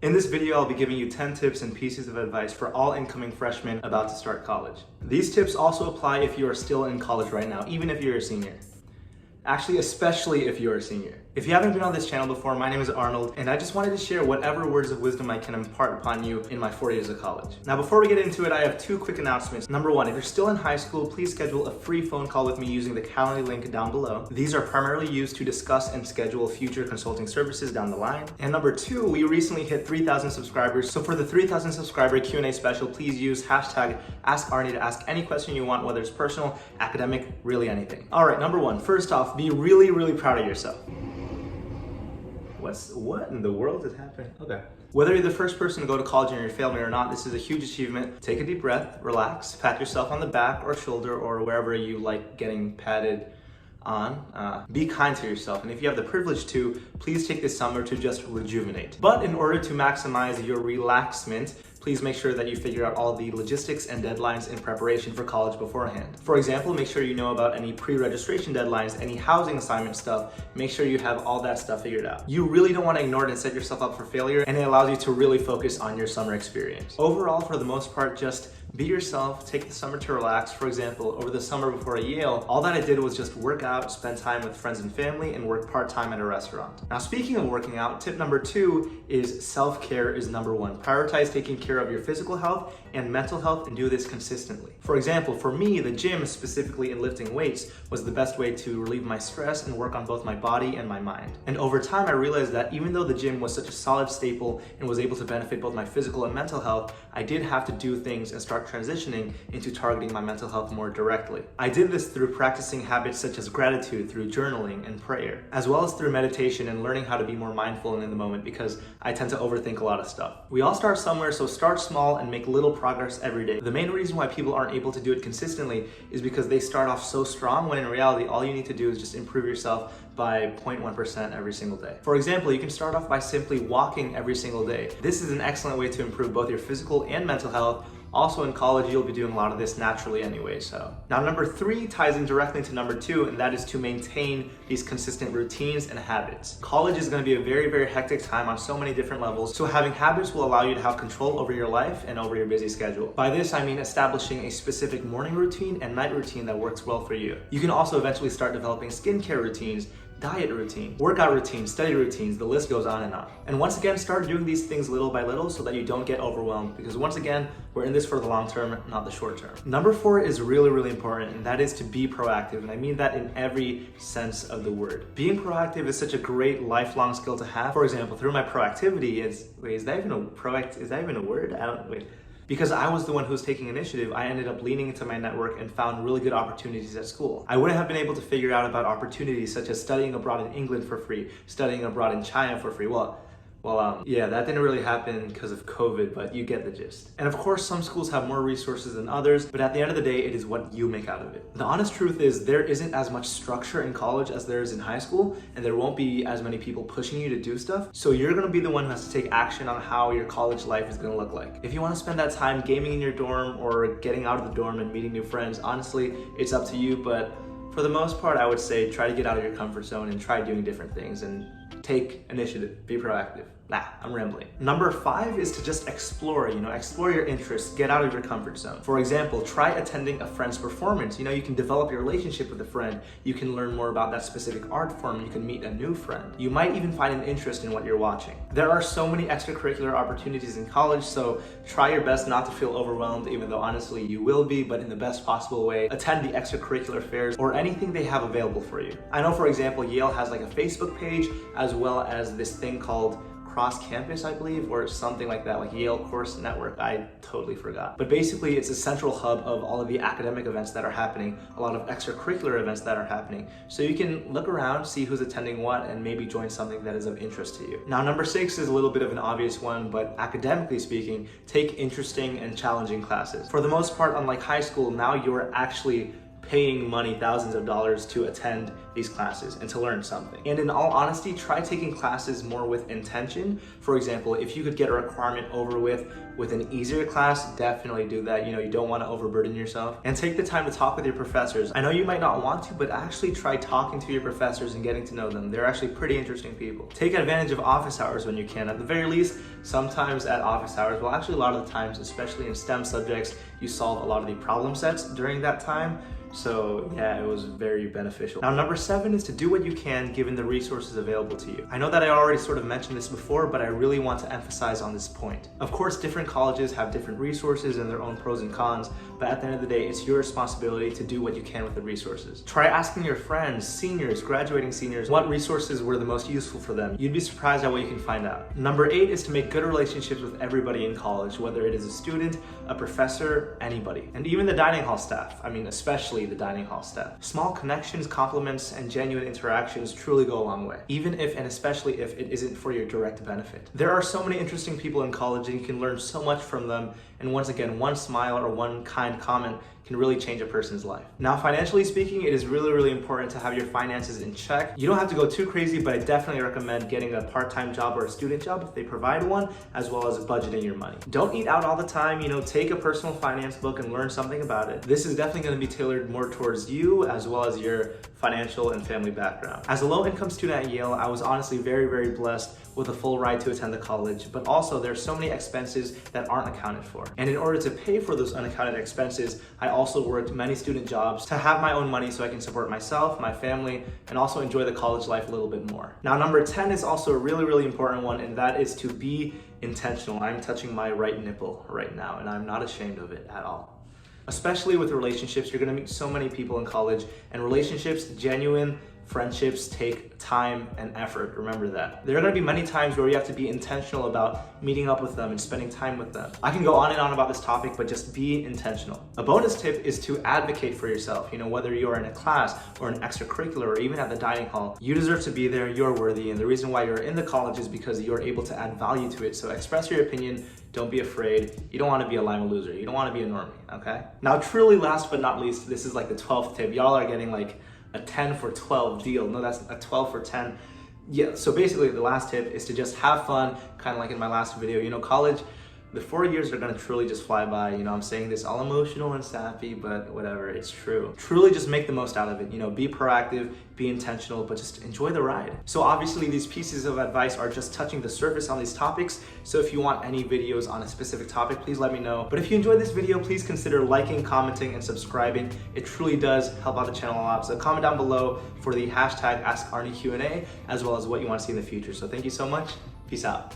In this video, I'll be giving you 10 tips and pieces of advice for all incoming freshmen about to start college. These tips also apply if you are still in college right now, even if you're a senior. Actually, especially if you're a senior. If you haven't been on this channel before, my name is Arnold, and I just wanted to share whatever words of wisdom I can impart upon you in my 4 years of college. Now, before we get into it, I have two quick announcements. Number one, if you're still in high school, please schedule a free phone call with me using the Calendly link down below. These are primarily used to discuss and schedule future consulting services down the line. And number two, we recently hit 3,000 subscribers. So for the 3,000 subscriber Q&A special, please use hashtag askARnie to ask any question you want, whether it's personal, academic, really anything. All right, number one, first off, be really proud of yourself. What in the world is happening? Okay. Whether you're the first person to go to college and you're failing or not, this is a huge achievement. Take a deep breath, relax, pat yourself on the back or shoulder or wherever you like getting patted on. Be kind to yourself, and if you have the privilege to, please take this summer to just rejuvenate. But in order to maximize your relaxment, please make sure that you figure out all the logistics and deadlines in preparation for college beforehand. For example, make sure you know about any pre-registration deadlines, any housing assignment stuff. Make sure you have all that stuff figured out. You really don't want to ignore it and set yourself up for failure, and it allows you to really focus on your summer experience. Overall, for the most part, just be yourself, take the summer to relax. For example, over the summer before Yale, all that I did was just work out, spend time with friends and family, and work part-time at a restaurant. Now, speaking of working out, tip number two is self-care is number one. Prioritize taking care of your physical health and mental health, and do this consistently. For example, for me, the gym, specifically in lifting weights, was the best way to relieve my stress and work on both my body and my mind. And over time, I realized that even though the gym was such a solid staple and was able to benefit both my physical and mental health, I did have to do things and start transitioning into targeting my mental health more directly. I did this through practicing habits such as gratitude, through journaling and prayer, as well as through meditation and learning how to be more mindful and in the moment, because I tend to overthink a lot of stuff. We all start somewhere, so start small and make little progress every day. The main reason why people aren't able to do it consistently is because they start off so strong, when in reality, all you need to do is just improve yourself by 0.1% every single day. For example, you can start off by simply walking every single day. This is an excellent way to improve both your physical and mental health. Also in college, you'll be doing a lot of this naturally anyway, so. Now, number three ties in directly to number two, and that is to maintain these consistent routines and habits. College is gonna be a very hectic time on so many different levels, so having habits will allow you to have control over your life and over your busy schedule. By this, I mean establishing a specific morning routine and night routine that works well for you. You can also eventually start developing skincare routines, diet routine, workout routines, study routines, the list goes on and on. And once again, start doing these things little by little so that you don't get overwhelmed, because once again, we're in this for the long term, not the short term. Number four is really important, and that is to be proactive. And I mean that in every sense of the word. Being proactive is such a great lifelong skill to have. For example, through my proactivity, is that even a word? Because I was the one who was taking initiative, I ended up leaning into my network and found really good opportunities at school. I wouldn't have been able to figure out about opportunities such as studying abroad in England for free, studying abroad in China for free. Yeah, that didn't really happen because of COVID, but you get the gist. And of course, some schools have more resources than others, but at the end of the day, it is what you make out of it. The honest truth is there isn't as much structure in college as there is in high school, and there won't be as many people pushing you to do stuff. So you're gonna be the one who has to take action on how your college life is gonna look like. If you wanna spend that time gaming in your dorm or getting out of the dorm and meeting new friends, honestly, it's up to you, but for the most part, I would say try to get out of your comfort zone and try doing different things and take initiative, be proactive. I'm rambling. Number five is to just explore your interests, get out of your comfort zone. For example, try attending a friend's performance. You can develop your relationship with a friend. You can learn more about that specific art form. You can meet a new friend. You might even find an interest in what you're watching. There are so many extracurricular opportunities in college, so try your best not to feel overwhelmed, even though honestly you will be, but in the best possible way. Attend the extracurricular fairs or anything they have available for you. I know, for example, Yale has like a Facebook page as well as this thing called Cross Campus, I believe, or something like that, like Yale Course Network. I totally forgot. But basically, it's a central hub of all of the academic events that are happening, a lot of extracurricular events that are happening. So you can look around, see who's attending what, and maybe join something that is of interest to you. Now, number six is a little bit of an obvious one, but academically speaking, take interesting and challenging classes. For the most part, unlike high school, now you're actually paying money, thousands of dollars to attend these classes and to learn something. And in all honesty, try taking classes more with intention. For example, if you could get a requirement over with an easier class, definitely do that. You don't want to overburden yourself. And take the time to talk with your professors. I know you might not want to, but actually try talking to your professors and getting to know them. They're actually pretty interesting people. Take advantage of office hours when you can. At the very least, sometimes at office hours, well, actually a lot of the times, especially in STEM subjects, you solve a lot of the problem sets during that time. So yeah, it was very beneficial. Now, number 7 is to do what you can given the resources available to you. I know that I already sort of mentioned this before, but I really want to emphasize on this point. Of course, different colleges have different resources and their own pros and cons, but at the end of the day, it's your responsibility to do what you can with the resources. Try asking your friends, seniors, graduating seniors, what resources were the most useful for them. You'd be surprised at what you can find out. Number 8 is to make good relationships with everybody in college, whether it is a student, a professor, anybody, and even the dining hall staff. I mean, especially the dining hall staff. Small connections, compliments, and genuine interactions truly go a long way, even if and especially if it isn't for your direct benefit. There are so many interesting people in college and you can learn so much from them, and once again, one smile or one kind comment can really change a person's life. Now, financially speaking, it is really, really important to have your finances in check. You don't have to go too crazy, but I definitely recommend getting a part-time job or a student job if they provide one, as well as budgeting your money. Don't eat out all the time, take a personal finance book and learn something about it. This is definitely gonna be tailored more towards you as well as your financial and family background. As a low-income student at Yale, I was honestly very, very blessed with a full ride to attend the college, but also there's so many expenses that aren't accounted for. And in order to pay for those unaccounted expenses, I also worked many student jobs to have my own money so I can support myself, my family, and also enjoy the college life a little bit more. Now, number 10 is also a really, really important one, and that is to be intentional. I'm touching my right nipple right now, and I'm not ashamed of it at all. Especially with relationships, you're gonna meet so many people in college, and relationships, genuine friendships, take time and effort. Remember that. There are gonna be many times where you have to be intentional about meeting up with them and spending time with them. I can go on and on about this topic, but just be intentional. A bonus tip is to advocate for yourself. Whether you're in a class or an extracurricular or even at the dining hall, you deserve to be there, you're worthy, and the reason why you're in the college is because you're able to add value to it. So express your opinion, don't be afraid. You don't wanna be a lime loser. You don't wanna be a normie, okay? Now, truly last but not least, this is like the 12th tip. Y'all are getting like a 10 for 12 deal. No, that's a 12 for 10. Yeah, so basically the last tip is to just have fun, kind of like in my last video. College, the 4 years are gonna truly just fly by. I'm saying this all emotional and sappy, but whatever, it's true. Truly just make the most out of it. Be proactive, be intentional, but just enjoy the ride. So obviously these pieces of advice are just touching the surface on these topics. So if you want any videos on a specific topic, please let me know. But if you enjoyed this video, please consider liking, commenting, and subscribing. It truly does help out the channel a lot. So comment down below for the hashtag AskArnieQ&A, as well as what you want to see in the future. So thank you so much. Peace out.